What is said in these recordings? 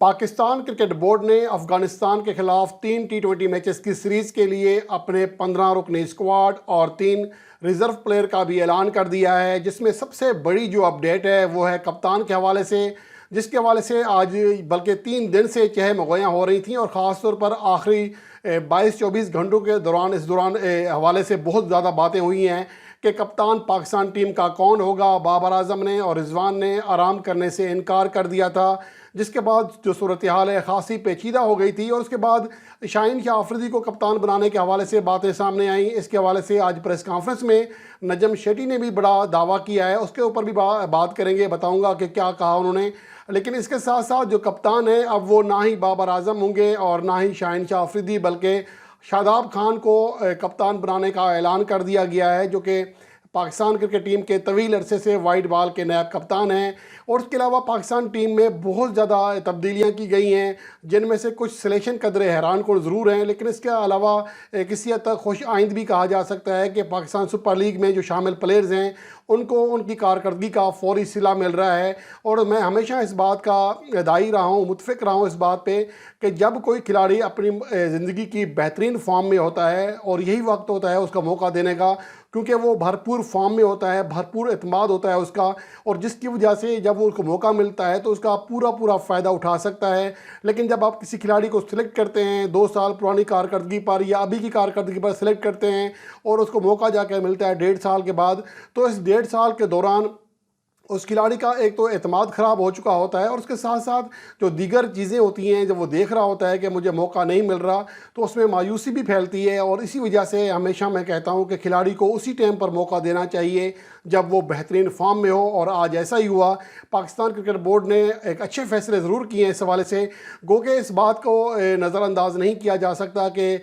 Pakistan cricket board نے افغانستان کے خلاف 3 T20 میچز کی سیریز کے لیے اپنے 15 رکنی اسکواڈ اور 3 ریزرو پلیئر کا بھی اعلان کر دیا ہے، جس میں سب سے بڑی جو اپڈیٹ ہے وہ ہے کپتان کے حوالے سے، جس کے حوالے سے آج بلکہ 3 دن سے چہم گویاں ہو رہی تھیں اور خاص طور پر آخری 22-24 گھنٹوں کے دوران حوالے سے بہت زیادہ باتیں ہوئی ہیں کہ کپتان پاکستان ٹیم کا کون ہوگا۔ بابر اعظم نے اور رضوان نے آرام کرنے سے انکار کر دیا تھا، جس کے بعد جو صورتحال ہے خاصی پیچیدہ ہو گئی تھی، اور اس کے بعد شاہین شاہ آفریدی کو کپتان بنانے کے حوالے سے باتیں سامنے آئیں۔ اس کے حوالے سے آج پریس کانفرنس میں نجم شیٹی نے بھی بڑا دعویٰ کیا ہے، اس کے اوپر بھی بات کریں گے، بتاؤں گا کہ کیا کہا انہوں نے۔ لیکن اس کے ساتھ ساتھ جو کپتان ہیں اب وہ نہ ہی بابر اعظم ہوں گے اور نہ ہی شاہین شاہ آفریدی، بلکہ شاداب خان کو کپتان بنانے کا اعلان کر دیا گیا ہے، جو کہ پاکستان کرکٹ ٹیم کے طویل عرصے سے وائٹ بال کے نائب کپتان ہیں۔ اور اس کے علاوہ پاکستان ٹیم میں بہت زیادہ تبدیلیاں کی گئی ہیں، جن میں سے کچھ سلیکشن قدرے حیران کن ضرور ہیں، لیکن اس کے علاوہ کسی حد تک خوش آئند بھی کہا جا سکتا ہے کہ پاکستان سپر لیگ میں جو شامل پلیئرز ہیں ان کو ان کی کارکردگی کا فوری صلہ مل رہا ہے۔ اور میں ہمیشہ اس بات کا داعی رہا ہوں، متفق رہا ہوں اس بات پہ کہ جب کوئی کھلاڑی اپنی زندگی کی بہترین فارم میں ہوتا ہے اور یہی وقت ہوتا ہے اس کا موقع دینے کا، کیونکہ وہ بھرپور فارم میں ہوتا ہے، بھرپور اعتماد ہوتا ہے اس کا، اور جس کی وجہ سے جب وہ اس کو موقع ملتا ہے تو اس کا پورا فائدہ اٹھا سکتا ہے۔ لیکن جب آپ کسی کھلاڑی کو سلیکٹ کرتے ہیں 2 سال پرانی کارکردگی پر یا ابھی کی کارکردگی پر سلیکٹ کرتے ہیں اور اس کو موقع جا کے ملتا ہے 1.5 سال کے بعد، تو اس 1.5 سال کے دوران اس کھلاڑی کا ایک تو اعتماد خراب ہو چکا ہوتا ہے، اور اس کے ساتھ ساتھ جو دیگر چیزیں ہوتی ہیں جب وہ دیکھ رہا ہوتا ہے کہ مجھے موقع نہیں مل رہا، تو اس میں مایوسی بھی پھیلتی ہے۔ اور اسی وجہ سے ہمیشہ میں کہتا ہوں کہ کھلاڑی کو اسی ٹائم پر موقع دینا چاہیے جب وہ بہترین فارم میں ہو، اور آج ایسا ہی ہوا۔ پاکستان کرکٹ بورڈ نے ایک اچھے فیصلے ضرور کیے ہیں اس حوالے سے، گو کہ اس بات کو نظر انداز نہیں کیا جا سکتا کہ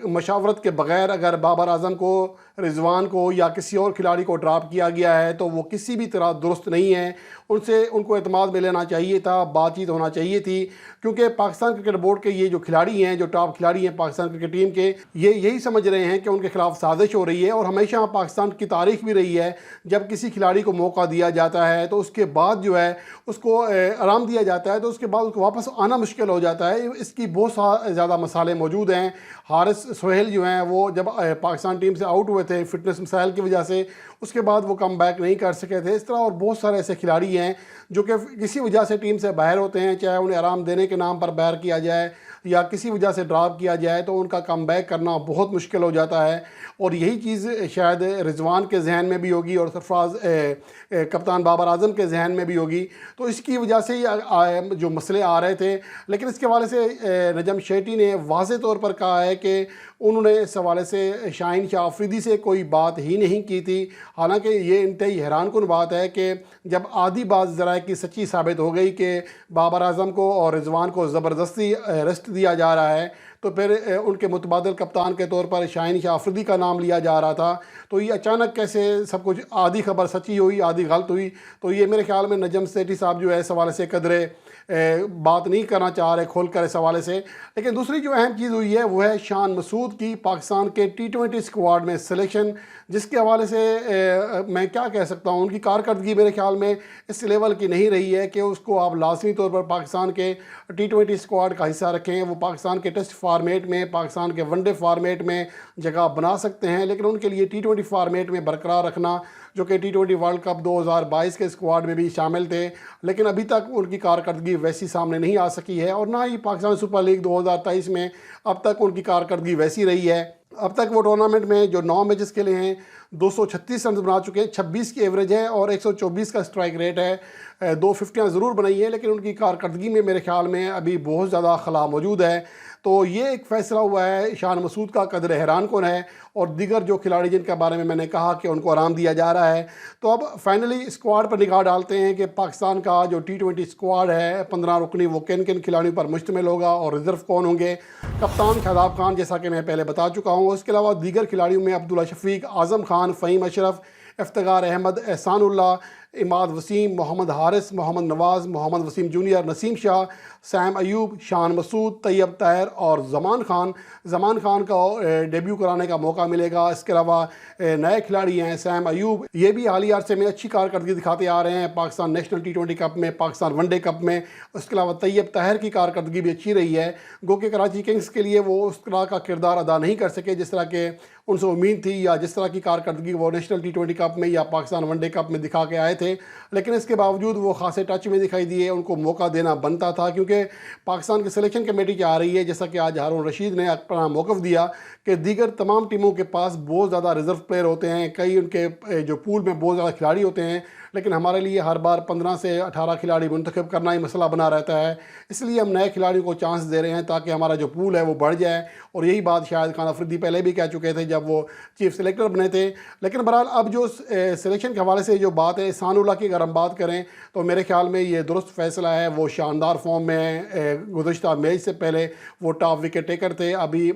مشاورت کے بغیر اگر بابر اعظم کو، رضوان کو یا کسی اور کھلاڑی کو ڈراپ کیا گیا ہے تو وہ کسی بھی طرح درست نہیں ہے۔ ان کو اعتماد میں لینا چاہیے تھا، بات چیت ہونا چاہیے تھی، کیونکہ پاکستان کرکٹ بورڈ کے یہ جو کھلاڑی ہیں، جو ٹاپ کھلاڑی ہیں پاکستان کرکٹ ٹیم کے، یہ یہی سمجھ رہے ہیں کہ ان کے خلاف سازش ہو رہی ہے۔ اور ہمیشہ پاکستان کی تاریخ بھی رہی ہے جب کسی کھلاڑی کو موقع دیا جاتا ہے تو اس کے بعد جو ہے اس کو آرام دیا جاتا ہے تو اس کے بعد اس کو واپس آنا مشکل ہو جاتا ہے۔ اس کی بہت زیادہ مسائل موجود ہیں۔ حارث سہیل جو ہیں وہ جب پاکستان ٹیم سے آؤٹ ہوئے تھے فٹنس مسائل کی وجہ سے، اس کے بعد وہ کم بیک نہیں کر سکے تھے۔ اس طرح اور بہت سارے ایسے کھلاڑی ہیں جو کہ کسی وجہ سے ٹیم سے باہر ہوتے ہیں، چاہے انہیں آرام دینے کے نام پر باہر کیا جائے یا کسی وجہ سے ڈراپ کیا جائے، تو ان کا کم بیک کرنا بہت مشکل ہو جاتا ہے۔ اور یہی چیز شاید رضوان کے ذہن میں بھی ہوگی اور سرفراز کپتان بابر اعظم کے ذہن میں بھی ہوگی، تو اس کی وجہ سے جو مسئلے آ رہے تھے۔ لیکن اس کے حوالے سے نجم شیٹی نے واضح طور پر کہا ہے کہ انہوں نے اس حوالے سے شاہین شاہ آفریدی سے کوئی بات ہی نہیں کی تھی، حالانکہ یہ انتہائی حیران کن بات ہے کہ جب آدھی بات ذرائع کی سچی ثابت ہو گئی کہ بابر اعظم کو اور رضوان کو زبردستی ریسٹ دیا جا رہا ہے، تو پھر ان کے متبادل کپتان کے طور پر شاہین شاہ آفریدی کا نام لیا جا رہا تھا، تو یہ اچانک کیسے سب کچھ آدھی خبر سچی ہوئی آدھی غلط ہوئی؟ تو یہ میرے خیال میں نجم شیٹی صاحب جو ہے اس حوالے سے قدرے بات نہیں کرنا چاہ رہے کھول کر اس حوالے سے۔ لیکن دوسری جو اہم چیز ہوئی ہے وہ ہے شان مسعود کی پاکستان کے T20 اسکواڈ میں سلیکشن، جس کے حوالے سے میں کیا کہہ سکتا ہوں، ان کی کارکردگی میرے خیال میں اس لیول کی نہیں رہی ہے کہ اس کو آپ لازمی طور پر پاکستان کے T20 اسکواڈ کا حصہ رکھیں۔ وہ پاکستان کے ٹیسٹ فارمیٹ میں، پاکستان کے ون ڈے فارمیٹ میں جگہ بنا سکتے ہیں، لیکن ان کے لیے T20 فارمیٹ میں برقرار رکھنا، جو کہ T20 ورلڈ کپ 2022 کے اسکواڈ میں بھی شامل تھے، لیکن ابھی تک ان کی کارکردگی ویسی سامنے نہیں آ سکی ہے، اور نہ ہی پاکستان سپر لیگ 2023 میں اب تک ان کی کارکردگی ویسی رہی ہے۔ اب تک وہ ٹورنامنٹ میں جو 9 میچز کھیلے ہیں 236 رنز بنا چکے ہیں، 26 کی ایوریج ہے اور 124 کا اسٹرائک ریٹ ہے۔ 2 ففٹیاں ضرور بنائی ہیں، لیکن ان کی کارکردگی میں میرے خیال میں ابھی بہت زیادہ خلا موجود ہے۔ تو یہ ایک فیصلہ ہوا ہے شان مسعود کا قدر حیران کن ہے، اور دیگر جو کھلاڑی جن کے بارے میں نے کہا کہ ان کو آرام دیا جا رہا ہے۔ تو اب فائنلی اسکواڈ پر نگاہ ڈالتے ہیں کہ پاکستان کا جو T20 اسکواڈ ہے 15 رکنی، وہ کن کن کھلاڑیوں پر مشتمل ہوگا اور ریزرو کون ہوں گے۔ کپتان شاداب خان، جیسا کہ میں پہلے بتا چکا ہوں۔ اس کے علاوہ دیگر کھلاڑیوں میں عبداللہ شفیق، اعظم خان، فہیم اشرف، افتخار احمد، احسان اللہ، اماد وسیم، محمد حارث، محمد نواز، محمد وسیم جونیئر، نسیم شاہ، سیم ایوب، شان مسعود، طیب طاہر اور زمان خان کا ڈیبیو کرانے کا موقع ملے گا۔ اس کے علاوہ نئے کھلاڑی ہیں سیم ایوب، یہ بھی حالیہ عرصے میں اچھی کارکردگی دکھاتے آ رہے ہیں پاکستان نیشنل T20 کپ میں، پاکستان ون ڈے کپ میں۔ اس کے علاوہ طیب طاہر کی کارکردگی بھی اچھی رہی ہے، گو کہ کراچی کنگز کے لیے وہ اس طرح کا کردار ادا نہیں کر سکے جس طرح کہ ان سے امید تھی، یا جس طرح کی کارکردگی وہ نیشنل T20 کپ میں یا پاکستان ون ڈے کپ میں دکھا کے آئے تھے، لیکن اس کے باوجود وہ خاصے ٹچ میں دکھائی دیے۔ ان کو موقع دینا بنتا تھا کیونکہ پاکستان کی سلیکشن کمیٹی چاہ رہی ہے، جیسا کہ آج ہارون رشید نے اپنا موقف دیا، کہ دیگر تمام ٹیموں کے پاس بہت زیادہ ریزرو پلیئر ہوتے ہیں، کئی ان کے جو پول میں بہت زیادہ کھلاڑی ہوتے ہیں، لیکن ہمارے لیے ہر بار 15 سے 18 کھلاڑی منتخب کرنا ہی مسئلہ بنا رہتا ہے۔ اس لیے ہم نئے کھلاڑیوں کو چانس دے رہے ہیں تاکہ ہمارا جو پول ہے وہ بڑھ جائے، اور یہی بات شاہد خان افریدی پہلے بھی کہہ چکے تھے جب وہ چیف سلیکٹر بنے تھے۔ لیکن بہرحال اب جو سلیکشن کے حوالے سے جو بات ہے احسان اللہ کی، اگر ہم بات کریں تو میرے خیال میں یہ درست فیصلہ ہے۔ وہ شاندار فارم میں ہیں، گزشتہ میچ سے پہلے وہ ٹاپ وکٹ ٹیکر تھے، ابھی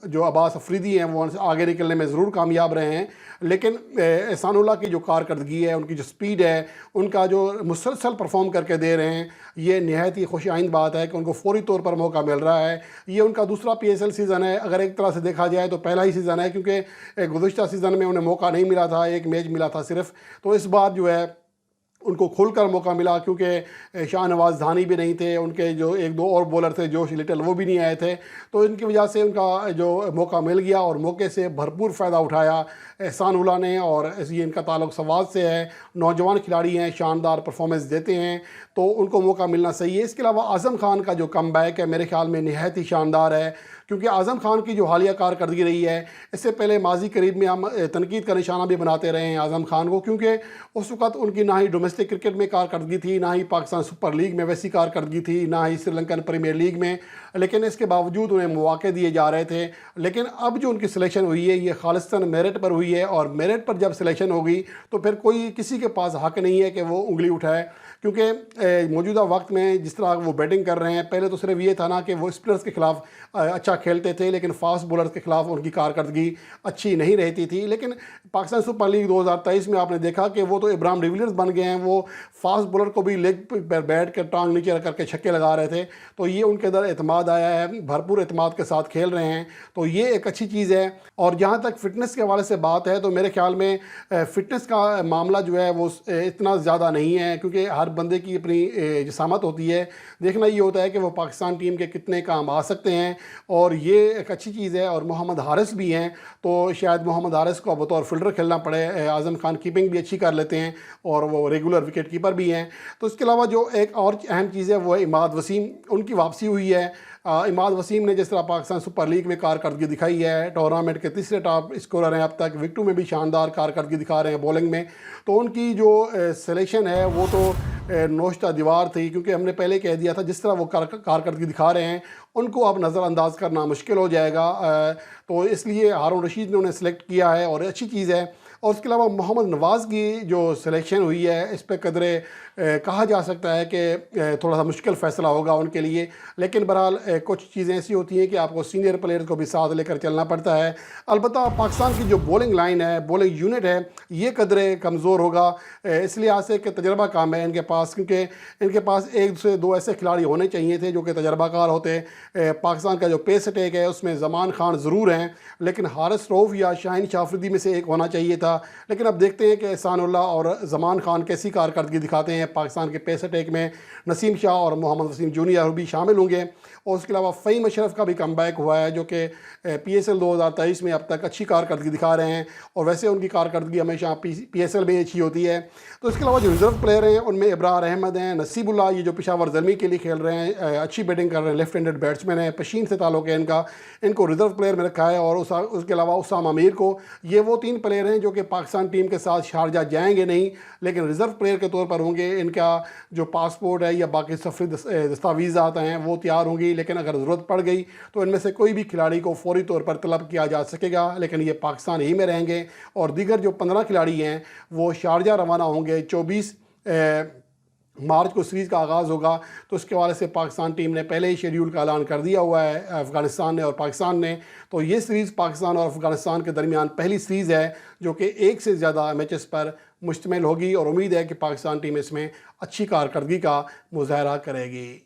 جو عباس افریدی ہیں وہ آگے نکلنے میں ضرور کامیاب رہے ہیں، لیکن احسان اللہ کی جو کارکردگی ہے، ان کی جو سپیڈ ہے، ان کا جو مسلسل پرفارم کر کے دے رہے ہیں، یہ نہایت ہی خوش آئند بات ہے کہ ان کو فوری طور پر موقع مل رہا ہے۔ یہ ان کا دوسرا PSL سیزن ہے، اگر ایک طرح سے دیکھا جائے تو پہلا ہی سیزن ہے، کیونکہ گزشتہ سیزن میں انہیں موقع نہیں ملا تھا، ایک میچ ملا تھا صرف، تو اس بار جو ہے ان کو کھل کر موقع ملا، کیونکہ شاہ نواز دھانی بھی نہیں تھے، ان کے جو ایک دو اور بولر تھے جوش لٹل وہ بھی نہیں آئے تھے، تو ان کی وجہ سے ان کا جو موقع مل گیا، اور موقع سے بھرپور فائدہ اٹھایا احسان اللہ نے، اور یہ ان کا تعلق سوات سے ہے، نوجوان کھلاڑی ہیں، شاندار پرفارمنس دیتے ہیں، تو ان کو موقع ملنا صحیح ہے۔ اس کے علاوہ اعظم خان کا جو کم بیک ہے میرے خیال میں نہایت ہی شاندار ہے، کیونکہ اعظم خان کی جو حالیہ کارکردگی رہی ہے، اس سے پہلے ماضی قریب میں ہم تنقید کا نشانہ بھی بناتے رہے ہیں اعظم خان کو، کیونکہ اس وقت ان کی نہ ہی ڈومیسٹک کرکٹ میں کارکردگی تھی، نہ ہی پاکستان سپر لیگ میں ویسی کارکردگی تھی، نہ ہی سری لنکن پریمیئر لیگ میں، لیکن اس کے باوجود انہیں مواقع دیے جا رہے تھے۔ لیکن اب جو ان کی سلیکشن ہوئی ہے یہ خالصتاً میرٹ پر ہوئی ہے، اور میرٹ پر جب سلیکشن ہوگی تو پھر کوئی کسی کے پاس حق نہیں ہے کہ وہ انگلی اٹھائے، کیونکہ موجودہ وقت میں جس طرح وہ بیٹنگ کر رہے ہیں، پہلے تو صرف یہ تھا نا کہ وہ اسپنرز کے خلاف اچھا کھیلتے تھے، لیکن فاسٹ بولرز کے خلاف ان کی کارکردگی اچھی نہیں رہتی تھی، لیکن پاکستان سپر لیگ 2023 میں آپ نے دیکھا کہ وہ تو ابراہیم ڈیویلیئرز بن گئے ہیں، وہ فاسٹ بولر کو بھی لیگ پر بیٹھ کر ٹانگ نیچے رکھ کر کے چھکے لگا رہے تھے، تو یہ ان کے اندر اعتماد آیا ہے، بھرپور اعتماد کے ساتھ کھیل رہے ہیں، تو یہ ایک اچھی چیز ہے۔ اور جہاں تک فٹنس کے حوالے سے بات ہے تو میرے خیال میں فٹنس کا معاملہ جو ہے وہ اتنا زیادہ نہیں ہے، کیونکہ ہر بندے کی اپنی جسامت ہوتی ہے، دیکھنا یہ ہوتا ہے کہ وہ پاکستان ٹیم کے کتنے کام آ سکتے ہیں، اور یہ ایک اچھی چیز ہے۔ اور محمد حارث بھی ہیں، تو شاید محمد حارث کو بطور فیلڈر کھیلنا پڑے، اعظم خان کیپنگ بھی اچھی کر لیتے ہیں، اور وہ ریگولر وکٹ کیپر بھی ہیں۔ تو اس کے علاوہ جو ایک اور اہم چیز ہے وہ ہے اماد وسیم، ان کی واپسی ہوئی ہے۔ اماد وسیم نے جس طرح پاکستان سپر لیگ میں کارکردگی دکھائی ہے، ٹورنامنٹ کے تیسرے ٹاپ اسکورر ہیں اب تک، وکٹوں میں بھی شاندار کارکردگی دکھا رہے ہیں بولنگ میں، تو ان کی جو سلیکشن ہے وہ تو نوشتہ دیوار تھی، کیونکہ ہم نے پہلے کہہ دیا تھا جس طرح وہ کارکردگی دکھا رہے ہیں ان کو اب نظر انداز کرنا مشکل ہو جائے گا، تو اس لیے ہارون رشید نے انہیں سلیکٹ کیا ہے، اور اچھی چیز ہے۔ اور اس کے علاوہ محمد نواز کی جو سلیکشن ہوئی ہے اس پہ قدرے کہا جا سکتا ہے کہ تھوڑا سا مشکل فیصلہ ہوگا ان کے لیے، لیکن بہرحال کچھ چیزیں ایسی ہوتی ہیں کہ آپ کو سینئر پلیئر کو بھی ساتھ لے کر چلنا پڑتا ہے۔ البتہ پاکستان کی جو بولنگ لائن ہے، بولنگ یونٹ ہے، یہ قدرے کمزور ہوگا اس لحاظ سے کہ تجربہ کام ہے ان کے پاس، کیونکہ ان کے پاس ایک سے دو ایسے کھلاڑی ہونے چاہیے تھے جو کہ تجربہ کار ہوتے۔ پاکستان کا جو پیس اٹیک ہے اس میں زمان خان ضرور ہیں، لیکن حارث رؤف یا شاہین شاہ افریدی میں سے ایک ہونا چاہیے تھا، لیکن اب دیکھتے ہیں کہ احسان اللہ اور زمان خان کیسی کارکردگی دکھاتے ہیں پاکستان کے پیس اٹیک میں۔ نسیم شاہ اور محمد وسیم جونیئر بھی شامل ہوں گے، اور اس کے علاوہ فہیم اشرف کا بھی کم بیک ہوا ہے جو کہ PSL 2023 میں اب تک اچھی کارکردگی دکھا رہے ہیں، اور ویسے ان کی کارکردگی ہمیشہ PSL میں اچھی ہوتی ہے۔ تو اس کے علاوہ جو ریزرو پلیئر ہیں ان میں ابرار احمد ہیں، نصیب اللہ یہ جو پشاور زلمی کے لیے کھیل رہے ہیں، اچھی بیٹنگ کر رہے ہیں، لیفٹ ہینڈڈ بیٹسمین ہیں، پشین سے تعلق ہے ان کو ریزرو پلیئر میں رکھا ہے، اور اس کے علاوہ اسام امیر کو، یہ وہ تین پلیئر ہیں جو کہ پاکستان ٹیم کے ساتھ شارجہ جائیں گے نہیں، لیکن ریزرو پلیئر کے طور پر ہوں گے۔ ان کا جو پاسپورٹ ہے یا باقی سفری دستاویزات ہیں وہ تیار ہوں گی، لیکن اگر ضرورت پڑ گئی تو ان میں سے کوئی بھی کھلاڑی کو فوری طور پر طلب کیا جا سکے گا، لیکن یہ پاکستان ہی میں رہیں گے، اور دیگر جو 15 کھلاڑی ہیں وہ شارجہ روانہ ہوں گے 24 مارچ کو سیریز کا آغاز ہوگا، تو اس کے حوالے سے پاکستان ٹیم نے پہلے ہی شیڈیول کا اعلان کر دیا ہوا ہے، افغانستان نے اور پاکستان نے۔ تو یہ سیریز پاکستان اور افغانستان کے درمیان پہلی سیریز ہے جو کہ ایک سے زیادہ میچز پر مشتمل ہوگی، اور امید ہے کہ پاکستان ٹیم اس میں اچھی کارکردگی کا مظاہرہ کرے گی۔